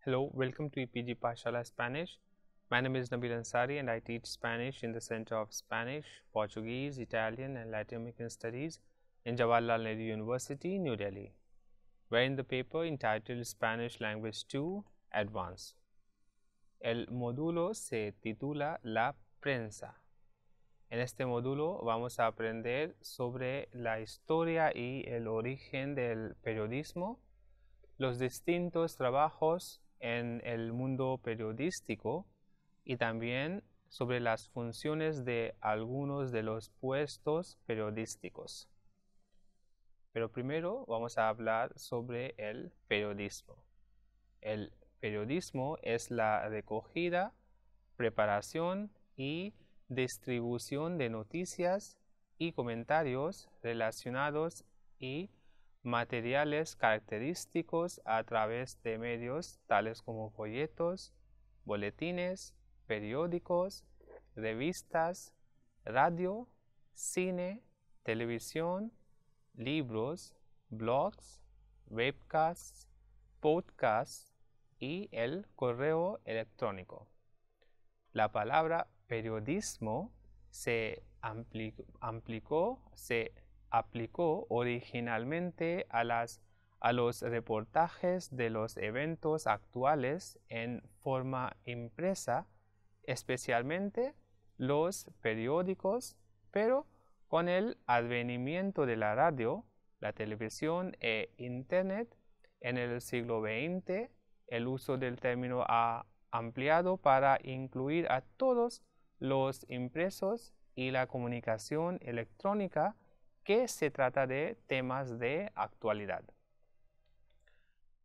Hello, welcome to EPG Pashala Spanish. My name is Nabil Ansari and I teach Spanish in the Center of Spanish, Portuguese, Italian and Latin American Studies in Jawaharlal Nehru University, New Delhi. We're in the paper entitled Spanish Language 2 Advanced. El módulo se titula La prensa. En este módulo vamos a aprender sobre la historia y el origen del periodismo, los distintos trabajos en el mundo periodístico y también sobre las funciones de algunos de los puestos periodísticos. Pero primero vamos a hablar sobre el periodismo. El periodismo es la recogida, preparación y distribución de noticias y comentarios relacionados y materiales característicos a través de medios tales como folletos, boletines, periódicos, revistas, radio, cine, televisión, libros, blogs, webcasts, podcasts y el correo electrónico. La palabra periodismo se aplicó originalmente a los reportajes de los eventos actuales en forma impresa, especialmente los periódicos, pero con el advenimiento de la radio, la televisión e Internet en el siglo XX, el uso del término ha ampliado para incluir a todos los impresos y la comunicación electrónica que se trata de temas de actualidad.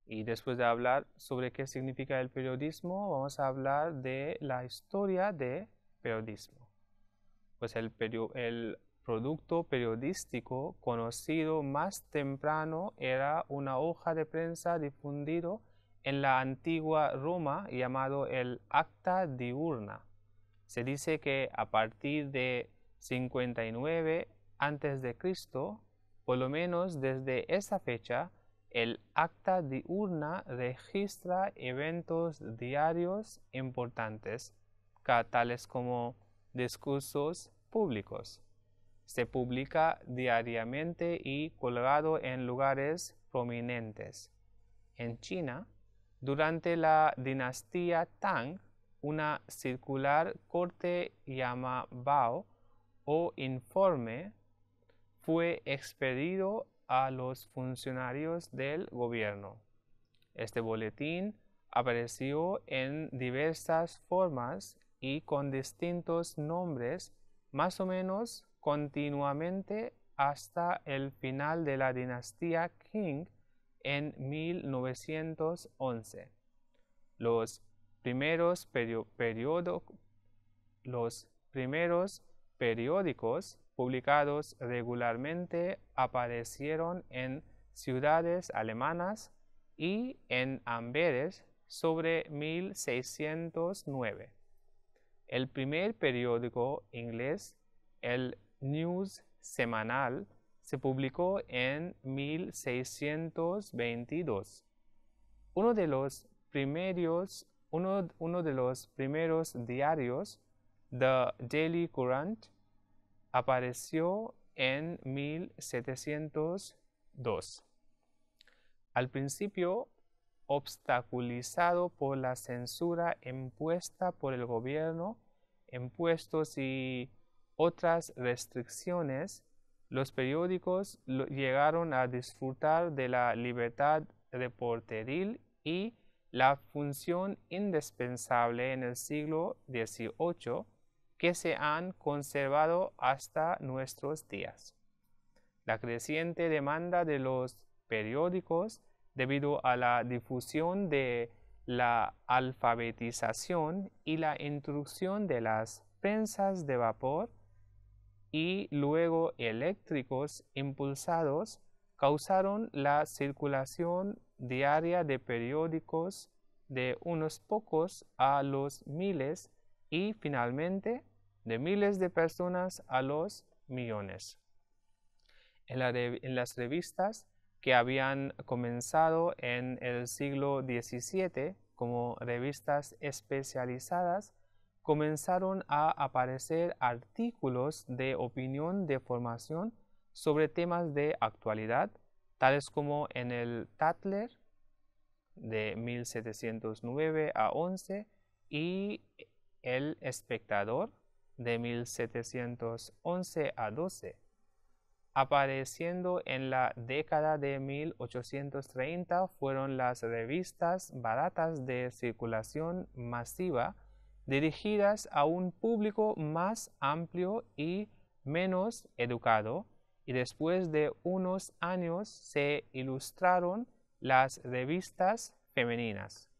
Y después de hablar sobre qué significa el periodismo, vamos a hablar de la historia del periodismo. Pues el producto periodístico conocido más temprano era una hoja de prensa difundido en la antigua Roma llamado el Acta Diurna. Se dice que a partir de 59 a.C., por lo menos desde esa fecha, el Acta Diurna registra eventos diarios importantes, tales como discursos públicos. Se publica diariamente y colgado en lugares prominentes. En China, durante la dinastía Tang, una circular corte llamada Bao o informe fue expedido a los funcionarios del gobierno. Este boletín apareció en diversas formas y con distintos nombres más o menos continuamente hasta el final de la dinastía Qing en 1911. Los primeros periódicos publicados regularmente aparecieron en ciudades alemanas y en Amberes sobre 1609. El primer periódico inglés, el News semanal, se publicó en 1622. Uno de los primeros diarios, The Daily Courant, apareció en 1702. Al principio, obstaculizado por la censura impuesta por el gobierno, impuestos y otras restricciones, los periódicos llegaron a disfrutar de la libertad reporteril y la función indispensable en el siglo XVIII que se han conservado hasta nuestros días. La creciente demanda de los periódicos debido a la difusión de la alfabetización y la introducción de las prensas de vapor y luego eléctricos impulsados causaron la circulación diaria de periódicos de unos pocos a los miles y finalmente de miles de personas a los millones. En las revistas que habían comenzado en el siglo XVII como revistas especializadas, comenzaron a aparecer artículos de opinión de formación sobre temas de actualidad, tales como en el Tatler de 1709 a 11 y el Espectador de 1711 a 12. Apareciendo en la década de 1830 fueron las revistas baratas de circulación masiva dirigidas a un público más amplio y menos educado, y después de unos años se ilustraron las revistas femeninas.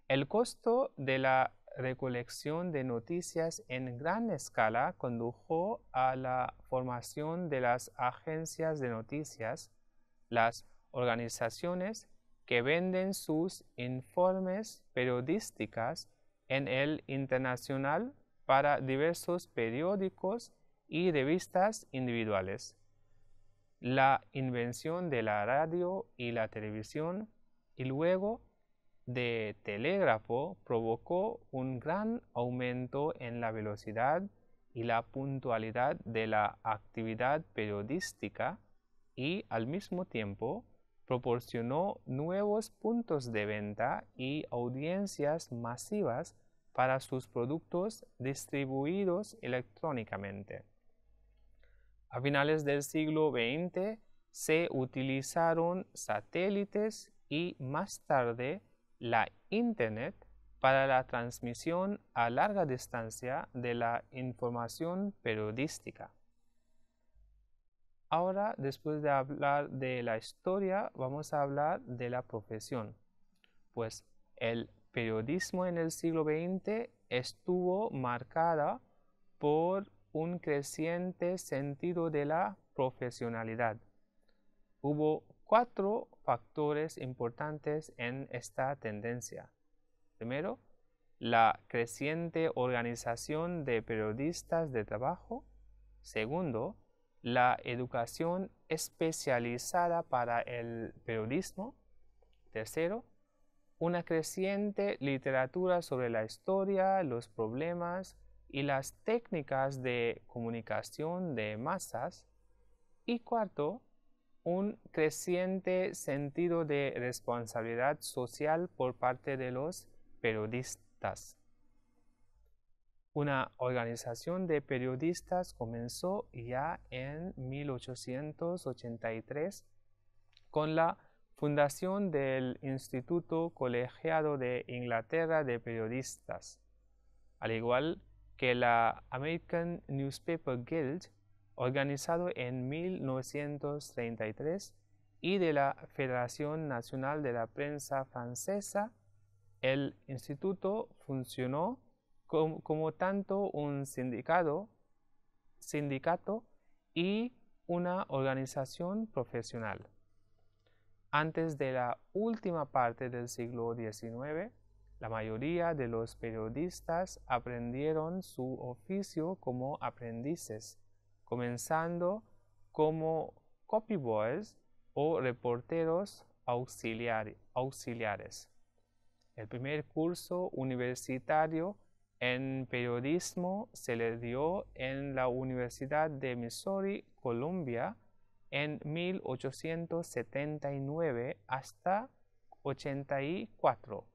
El costo de la recolección de noticias en gran escala condujo a la formación de las agencias de noticias, las organizaciones que venden sus informes periodísticos en el internacional para diversos periódicos y revistas individuales. La invención de la radio y la televisión y luego de telégrafo provocó un gran aumento en la velocidad y la puntualidad de la actividad periodística y al mismo tiempo proporcionó nuevos puntos de venta y audiencias masivas para sus productos distribuidos electrónicamente. A finales del siglo XX se utilizaron satélites y más tarde la Internet para la transmisión a larga distancia de la información periodística. Ahora, después de hablar de la historia, vamos a hablar de la profesión. Pues el periodismo en el siglo XX estuvo marcada por un creciente sentido de la profesionalidad. Hubo 4 factores importantes en esta tendencia. Primero, la creciente organización de periodistas de trabajo. Segundo, la educación especializada para el periodismo. Tercero, una creciente literatura sobre la historia, los problemas y las técnicas de comunicación de masas. Y cuarto, un creciente sentido de responsabilidad social por parte de los periodistas. Una organización de periodistas comenzó ya en 1883 con la fundación del Instituto Colegiado de Inglaterra de Periodistas, al igual que la American Newspaper Guild, organizado en 1933, y de la Federación Nacional de la Prensa Francesa. El instituto funcionó como tanto un sindicato y una organización profesional. Antes de la última parte del siglo XIX, la mayoría de los periodistas aprendieron su oficio como aprendices, comenzando como copyboys o reporteros auxiliares. El primer curso universitario en periodismo se le dio en la Universidad de Missouri, Columbia, en 1879 hasta 84.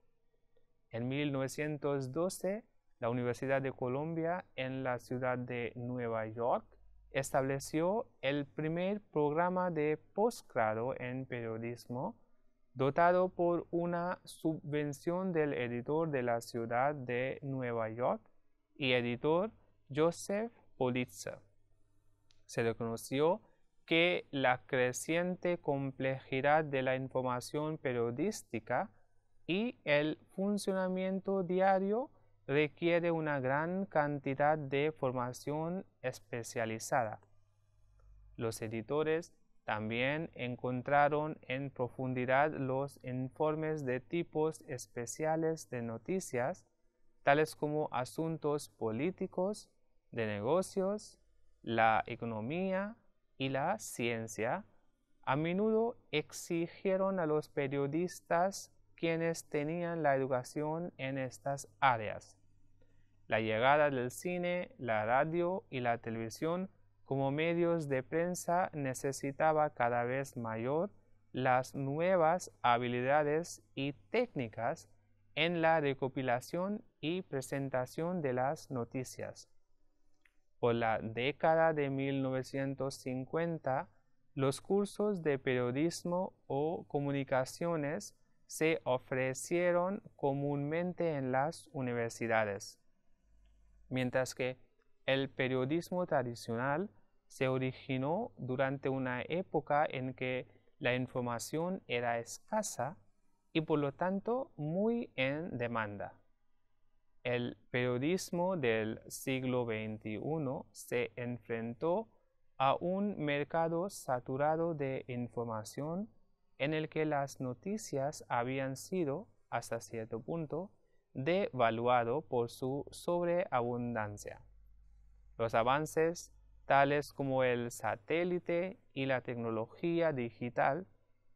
En 1912, la Universidad de Columbia en la ciudad de Nueva York estableció el primer programa de posgrado en periodismo, dotado por una subvención del editor de la ciudad de Nueva York y editor Joseph Pulitzer. Se reconoció que la creciente complejidad de la información periodística y el funcionamiento diario requiere una gran cantidad de formación especializada. Los editores también encontraron en profundidad los informes de tipos especiales de noticias, tales como asuntos políticos, de negocios, la economía y la ciencia. A menudo exigieron a los periodistas quienes tenían la educación en estas áreas. La llegada del cine, la radio y la televisión como medios de prensa necesitaba cada vez mayor las nuevas habilidades y técnicas en la recopilación y presentación de las noticias. Por la década de 1950, los cursos de periodismo o comunicaciones se ofrecieron comúnmente en las universidades, mientras que el periodismo tradicional se originó durante una época en que la información era escasa y por lo tanto muy en demanda. El periodismo del siglo XXI se enfrentó a un mercado saturado de información en el que las noticias habían sido, hasta cierto punto, devaluado por su sobreabundancia. Los avances, tales como el satélite y la tecnología digital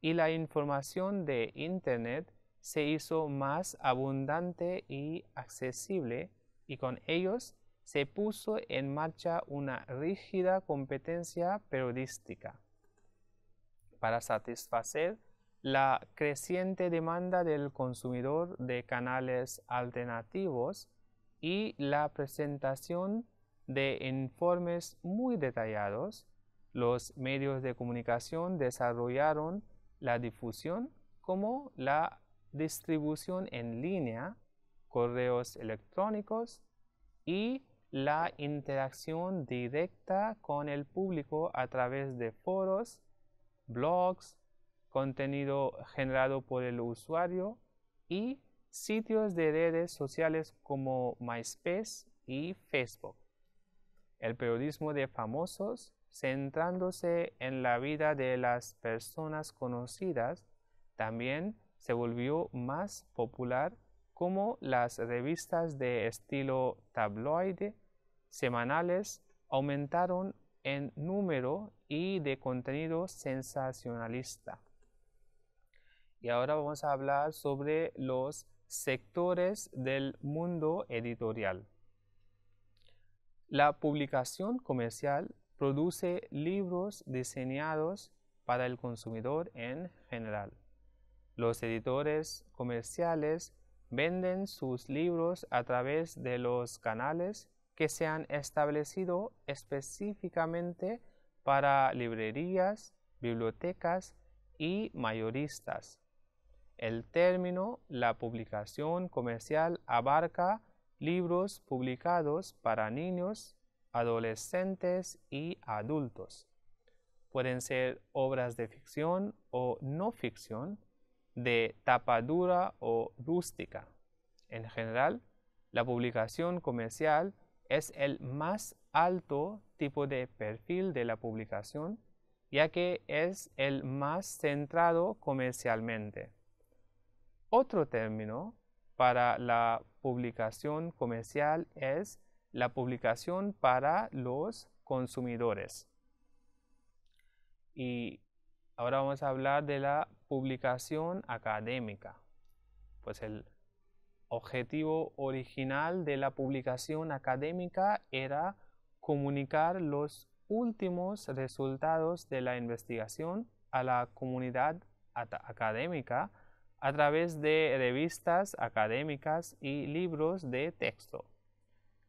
y la información de Internet, se hizo más abundante y accesible, y con ellos se puso en marcha una rígida competencia periodística. Para satisfacer la creciente demanda del consumidor de canales alternativos y la presentación de informes muy detallados, los medios de comunicación desarrollaron la difusión como la distribución en línea, correos electrónicos y la interacción directa con el público a través de foros, blogs, contenido generado por el usuario y sitios de redes sociales como MySpace y Facebook. El periodismo de famosos, centrándose en la vida de las personas conocidas, también se volvió más popular, como las revistas de estilo tabloide semanales aumentaron en número y de contenido sensacionalista. Y ahora vamos a hablar sobre los sectores del mundo editorial. La publicación comercial produce libros diseñados para el consumidor en general. Los editores comerciales venden sus libros a través de los canales que se han establecido específicamente para librerías, bibliotecas y mayoristas. El término "la publicación comercial" abarca libros publicados para niños, adolescentes y adultos. Pueden ser obras de ficción o no ficción, de tapa dura o rústica. En general, la publicación comercial es el más alto tipo de perfil de la publicación, ya que es el más centrado comercialmente. Otro término para la publicación comercial es la publicación para los consumidores. Y ahora vamos a hablar de la publicación académica. Pues el objetivo original de la publicación académica era comunicar los últimos resultados de la investigación a la comunidad académica a través de revistas académicas y libros de texto.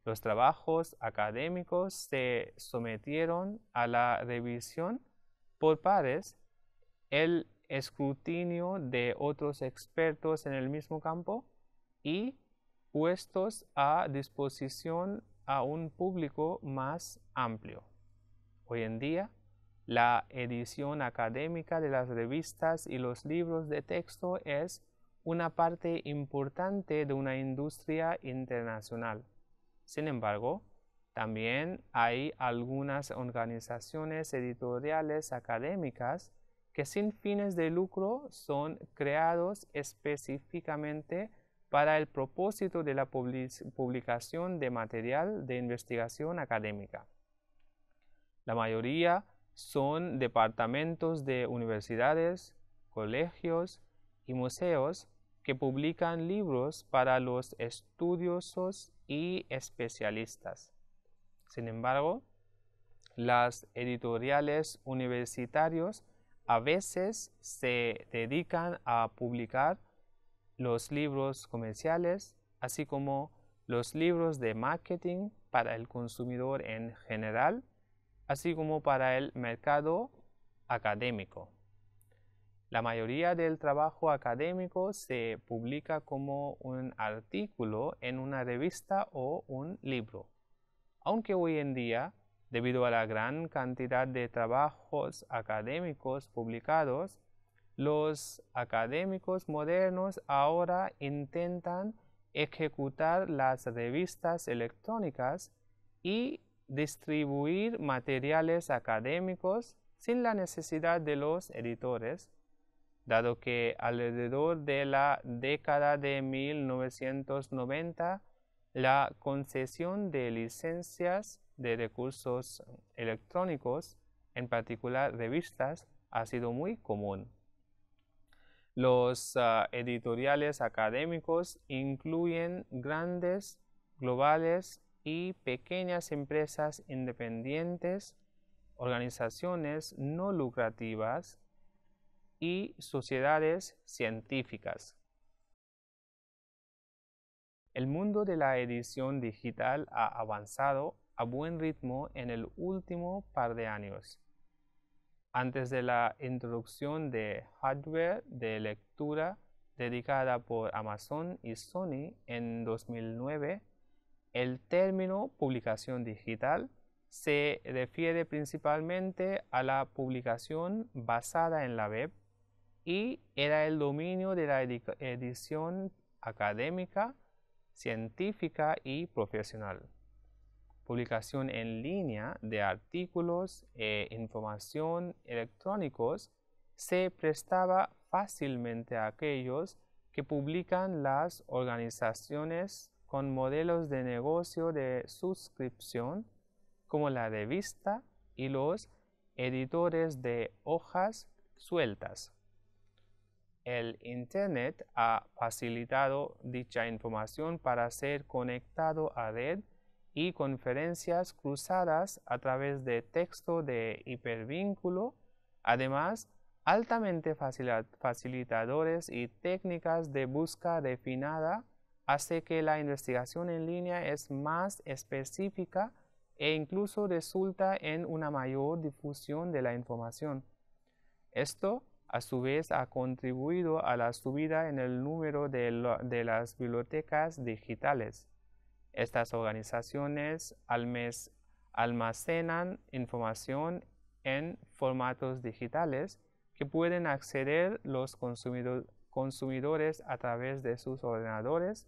Los trabajos académicos se sometieron a la revisión por pares, el escrutinio de otros expertos en el mismo campo y puestos a disposición a un público más amplio. Hoy en día, la edición académica de las revistas y los libros de texto es una parte importante de una industria internacional. Sin embargo, también hay algunas organizaciones editoriales académicas que sin fines de lucro son creados específicamente para el propósito de la publicación de material de investigación académica. La mayoría son departamentos de universidades, colegios y museos que publican libros para los estudiosos y especialistas. Sin embargo, las editoriales universitarias a veces se dedican a publicar los libros comerciales, así como los libros de marketing para el consumidor en general, así como para el mercado académico. La mayoría del trabajo académico se publica como un artículo en una revista o un libro, aunque hoy en día, debido a la gran cantidad de trabajos académicos publicados, los académicos modernos ahora intentan ejecutar las revistas electrónicas y distribuir materiales académicos sin la necesidad de los editores, dado que alrededor de la década de 1990 la concesión de licencias de recursos electrónicos, en particular revistas, ha sido muy común. Los editoriales académicos incluyen grandes, globales y pequeñas empresas independientes, organizaciones no lucrativas y sociedades científicas. El mundo de la edición digital ha avanzado a buen ritmo en el último par de años. Antes de la introducción de hardware de lectura dedicada por Amazon y Sony en 2009, el término publicación digital se refiere principalmente a la publicación basada en la web y era el dominio de la edición académica, científica y profesional. Publicación en línea de artículos e información electrónicos se prestaba fácilmente a aquellos que publican las organizaciones con modelos de negocio de suscripción, como la revista y los editores de hojas sueltas. El Internet ha facilitado dicha información para ser conectado a red y conferencias cruzadas a través de texto de hipervínculo, además altamente facilitadores y técnicas de búsqueda refinada hace que la investigación en línea es más específica e incluso resulta en una mayor difusión de la información. Esto, a su vez, ha contribuido a la subida en el número de las bibliotecas digitales. Estas organizaciones almacenan información en formatos digitales que pueden acceder los consumidores a través de sus ordenadores,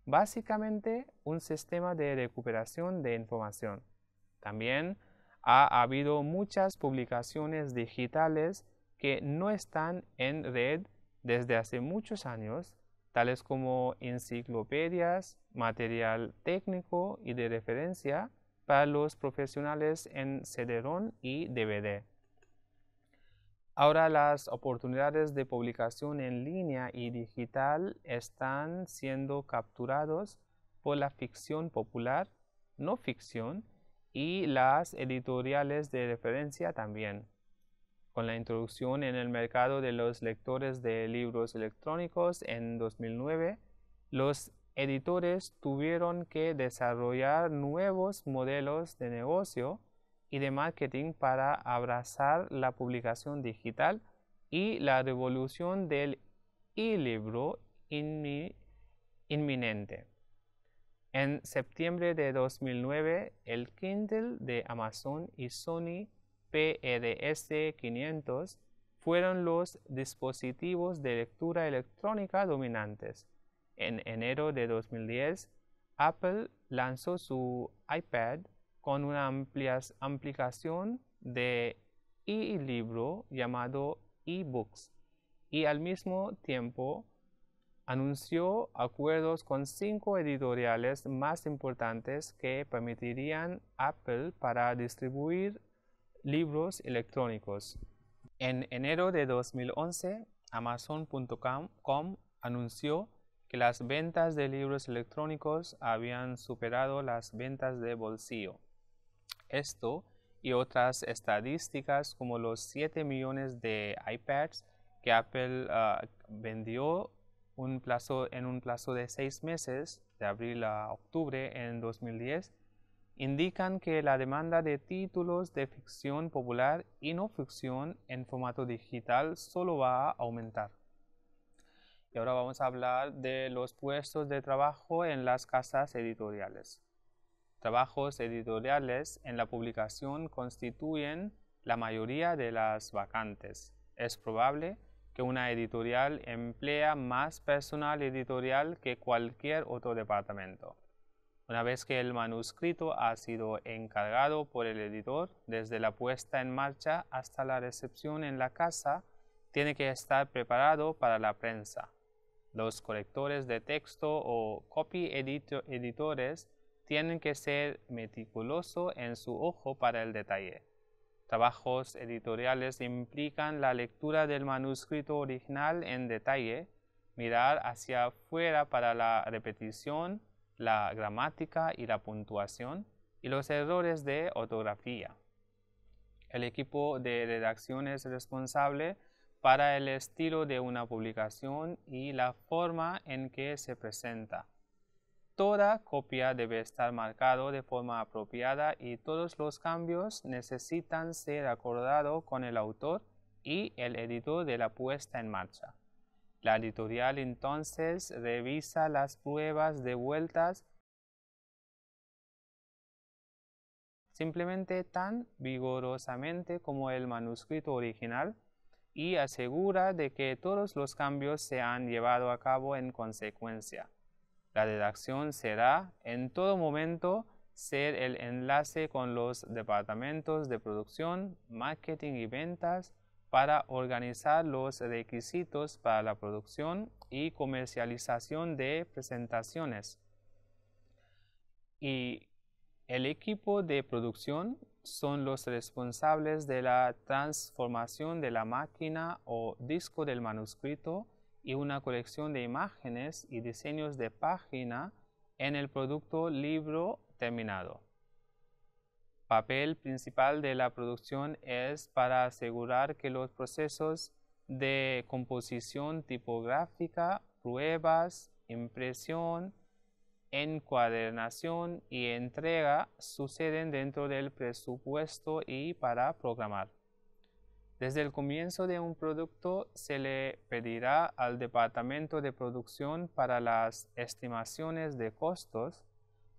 básicamente un sistema de recuperación de información. También ha habido muchas publicaciones digitales que no están en red desde hace muchos años, tales como enciclopedias, material técnico y de referencia para los profesionales en CD-ROM y DVD. Ahora las oportunidades de publicación en línea y digital están siendo capturados por la ficción popular, no ficción, y las editoriales de referencia también. Con la introducción en el mercado de los lectores de libros electrónicos en 2009, los editores tuvieron que desarrollar nuevos modelos de negocio y de marketing para abrazar la publicación digital y la revolución del e-libro inminente. En septiembre de 2009, el Kindle de Amazon y Sony PRS 500 fueron los dispositivos de lectura electrónica dominantes. En enero de 2010, Apple lanzó su iPad con una aplicación de e-libro llamado eBooks y al mismo tiempo anunció acuerdos con 5 editoriales más importantes que permitirían a Apple para distribuir libros electrónicos. En enero de 2011, Amazon.com anunció que las ventas de libros electrónicos habían superado las ventas de bolsillo. Esto y otras estadísticas como los 7 millones de iPads que Apple vendió en un plazo de 6 meses, de abril a octubre en 2010, indican que la demanda de títulos de ficción popular y no ficción en formato digital solo va a aumentar. Y ahora vamos a hablar de los puestos de trabajo en las casas editoriales. Trabajos editoriales en la publicación constituyen la mayoría de las vacantes. Es probable que una editorial emplea más personal editorial que cualquier otro departamento. Una vez que el manuscrito ha sido encargado por el editor, desde la puesta en marcha hasta la recepción en la casa, tiene que estar preparado para la prensa. Los correctores de texto o copy editores tienen que ser meticulosos en su ojo para el detalle. Trabajos editoriales implican la lectura del manuscrito original en detalle, mirar hacia afuera para la repetición, la gramática y la puntuación, y los errores de ortografía. El equipo de redacción es responsable para el estilo de una publicación y la forma en que se presenta. Toda copia debe estar marcada de forma apropiada y todos los cambios necesitan ser acordados con el autor y el editor de la puesta en marcha. La editorial entonces revisa las pruebas de vueltas simplemente tan vigorosamente como el manuscrito original y asegura de que todos los cambios se han llevado a cabo en consecuencia. La redacción será en todo momento ser el enlace con los departamentos de producción, marketing y ventas para organizar los requisitos para la producción y comercialización de presentaciones. Y el equipo de producción son los responsables de la transformación de la máquina o disco del manuscrito y una colección de imágenes y diseños de página en el producto libro terminado. Papel principal de la producción es para asegurar que los procesos de composición tipográfica, pruebas, impresión, encuadernación y entrega suceden dentro del presupuesto y para programar. Desde el comienzo de un producto se le pedirá al departamento de producción para las estimaciones de costos,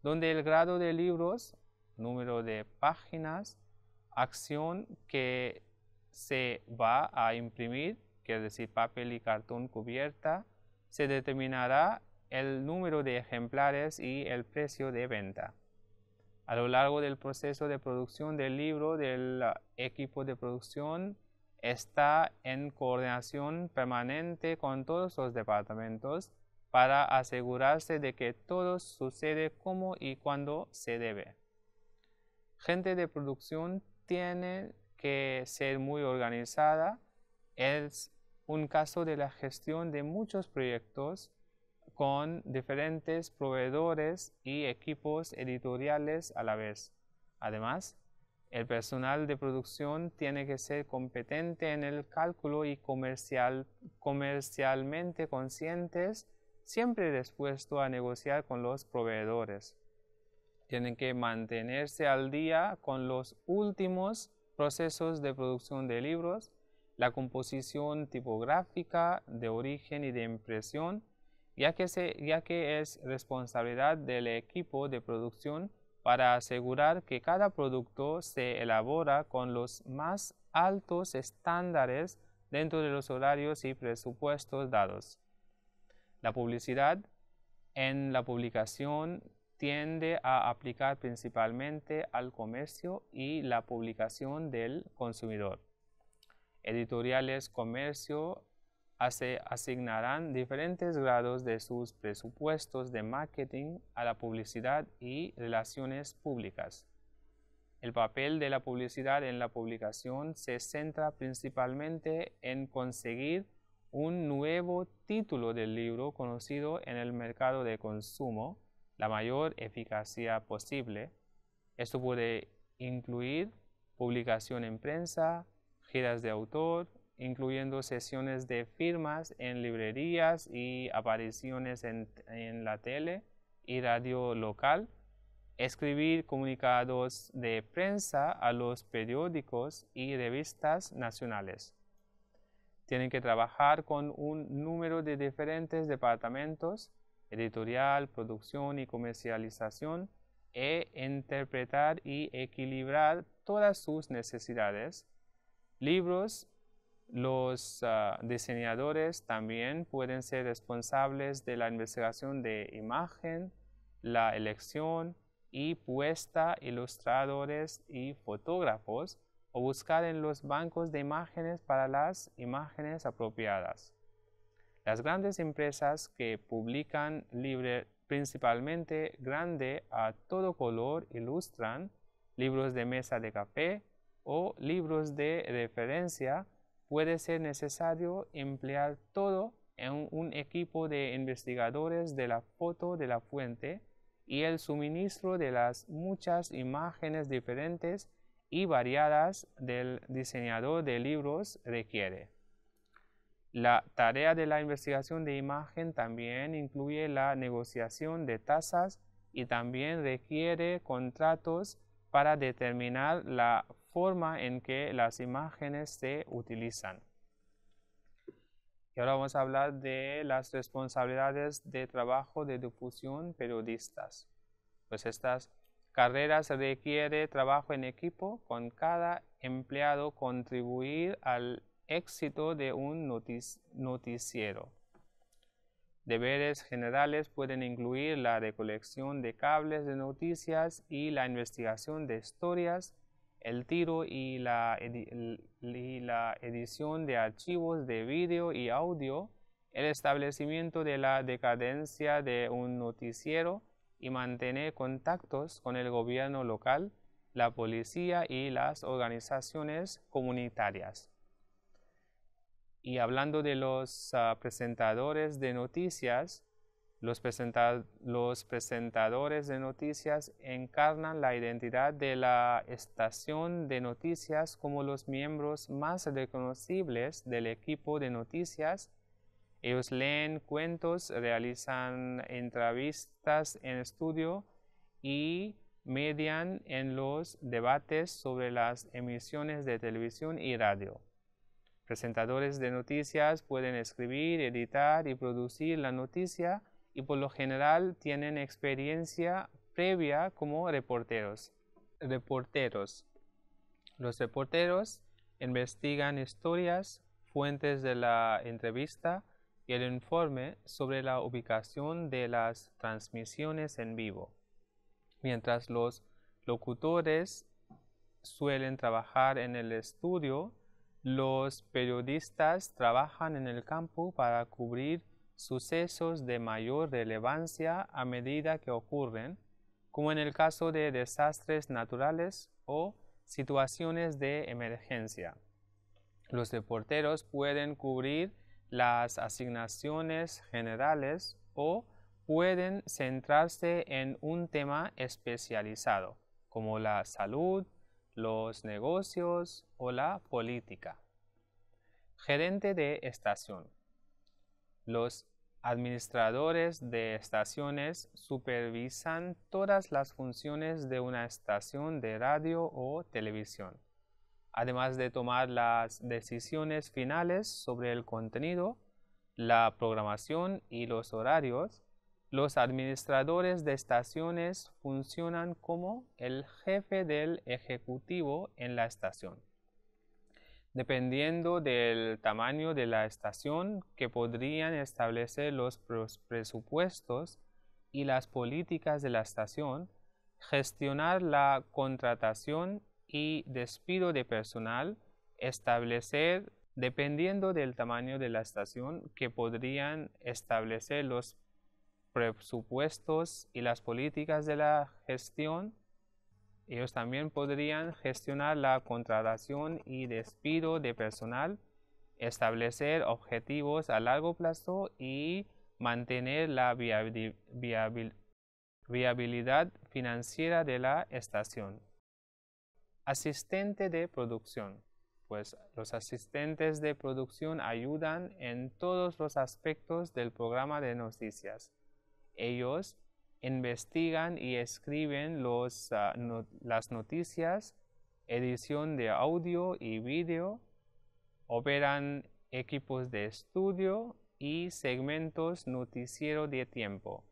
donde el grado de libros, número de páginas, acción que se va a imprimir, quiere decir papel y cartón cubierta, se determinará el número de ejemplares y el precio de venta. A lo largo del proceso de producción del libro, del equipo de producción está en coordinación permanente con todos los departamentos para asegurarse de que todo sucede como y cuando se debe. Gente de producción tiene que ser muy organizada. Es un caso de la gestión de muchos proyectos con diferentes proveedores y equipos editoriales a la vez. Además, el personal de producción tiene que ser competente en el cálculo y comercialmente conscientes, siempre dispuesto a negociar con los proveedores. Tienen que mantenerse al día con los últimos procesos de producción de libros, la composición tipográfica de origen y de impresión, ya que es responsabilidad del equipo de producción para asegurar que cada producto se elabora con los más altos estándares dentro de los horarios y presupuestos dados. La publicidad en la publicación tiende a aplicar principalmente al comercio y la publicación del consumidor. Editoriales comercio asignarán diferentes grados de sus presupuestos de marketing a la publicidad y relaciones públicas. El papel de la publicidad en la publicación se centra principalmente en conseguir un nuevo título del libro conocido en el mercado de consumo, la mayor eficacia posible. Esto puede incluir publicación en prensa, giras de autor, incluyendo sesiones de firmas en librerías y apariciones en la tele y radio local, escribir comunicados de prensa a los periódicos y revistas nacionales. Tienen que trabajar con un número de diferentes departamentos, editorial, producción y comercialización, e interpretar y equilibrar todas sus necesidades. Libros. Los diseñadores también pueden ser responsables de la investigación de imagen, la elección y puesta, ilustradores y fotógrafos, o buscar en los bancos de imágenes para las imágenes apropiadas. Las grandes empresas que publican libros principalmente grande a todo color ilustran libros de mesa de café o libros de referencia. Puede ser necesario emplear todo en un equipo de investigadores de la foto de la fuente y el suministro de las muchas imágenes diferentes y variadas del diseñador de libros requiere. La tarea de la investigación de imagen también incluye la negociación de tasas y también requiere contratos para determinar la forma en que las imágenes se utilizan. Y ahora vamos a hablar de las responsabilidades de trabajo de difusión periodistas. Pues estas carreras requieren trabajo en equipo, con cada empleado contribuir al éxito de un noticiero. Deberes generales pueden incluir la recolección de cables de noticias y la investigación de historias, el tiro y la edición de archivos de vídeo y audio, el establecimiento de la decadencia de un noticiero y mantener contactos con el gobierno local, la policía y las organizaciones comunitarias. Y hablando de los presentadores de noticias, los presentadores de noticias encarnan la identidad de la estación de noticias como los miembros más reconocibles del equipo de noticias. Ellos leen cuentos, realizan entrevistas en estudio y median en los debates sobre las emisiones de televisión y radio. Presentadores de noticias pueden escribir, editar y producir la noticia y por lo general tienen experiencia previa como reporteros. Los reporteros investigan historias, fuentes de la entrevista y el informe sobre la ubicación de las transmisiones en vivo, mientras los locutores suelen trabajar en el estudio. Los periodistas trabajan en el campo para cubrir sucesos de mayor relevancia a medida que ocurren, como en el caso de desastres naturales o situaciones de emergencia. Los reporteros pueden cubrir las asignaciones generales o pueden centrarse en un tema especializado, como la salud, los negocios o la política. Gerente de estación. Los administradores de estaciones supervisan todas las funciones de una estación de radio o televisión. Además de tomar las decisiones finales sobre el contenido, la programación y los horarios, los administradores de estaciones funcionan como el jefe del ejecutivo en la estación. Dependiendo del tamaño de la estación, que podrían establecer los presupuestos y las políticas de la estación, gestionar la contratación y despido de personal, establecer, dependiendo del tamaño de la estación, que podrían establecer los presupuestos y las políticas de la gestión. Ellos también podrían gestionar la contratación y despido de personal establecer objetivos a largo plazo y mantener la viabilidad financiera de la estación. Asistente de producción. Pues los asistentes de producción ayudan en todos los aspectos del programa de noticias. Ellos investigan y escriben las noticias, edición de audio y vídeo, operan equipos de estudio y segmentos noticiero de tiempo.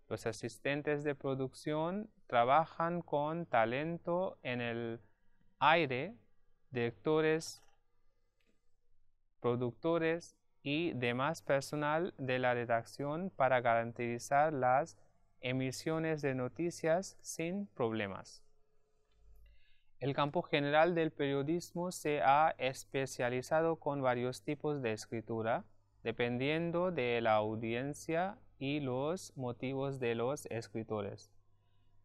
Los asistentes de producción trabajan con talento en el aire, directores, productores y demás personal de la redacción para garantizar las emisiones de noticias sin problemas. El campo general del periodismo se ha especializado con varios tipos de escritura, dependiendo de la audiencia y los motivos de los escritores.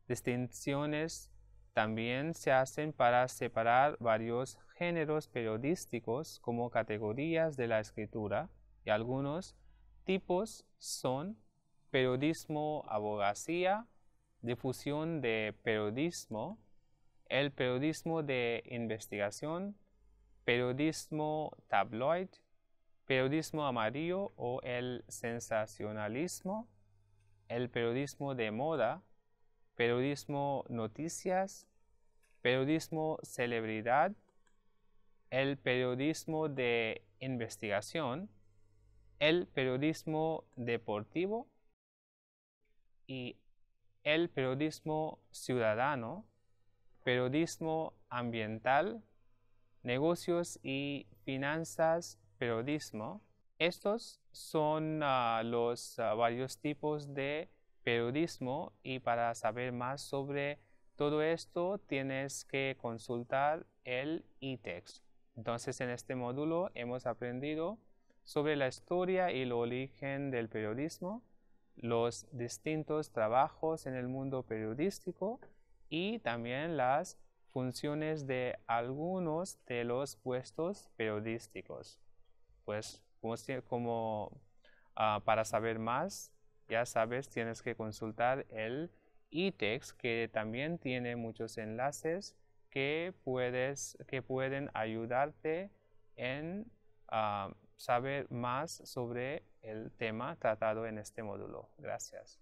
Distinciones también se hacen para separar varios géneros periodísticos como categorías de la escritura, y algunos tipos son periodismo abogacía, difusión de periodismo, el periodismo de investigación, periodismo tabloid, periodismo amarillo o el sensacionalismo, el periodismo de moda, periodismo noticias, periodismo celebridad, el periodismo de investigación, el periodismo deportivo y el periodismo ciudadano, periodismo ambiental, negocios y finanzas, periodismo. Estos son los varios tipos de periodismo, y para saber más sobre todo esto tienes que consultar el e-text. Entonces, en este módulo hemos aprendido sobre la historia y el origen del periodismo, los distintos trabajos en el mundo periodístico y también las funciones de algunos de los puestos periodísticos. Pues para saber más, ya sabes, tienes que consultar el e-text, que también tiene muchos enlaces que pueden ayudarte en saber más sobre el tema tratado en este módulo. Gracias.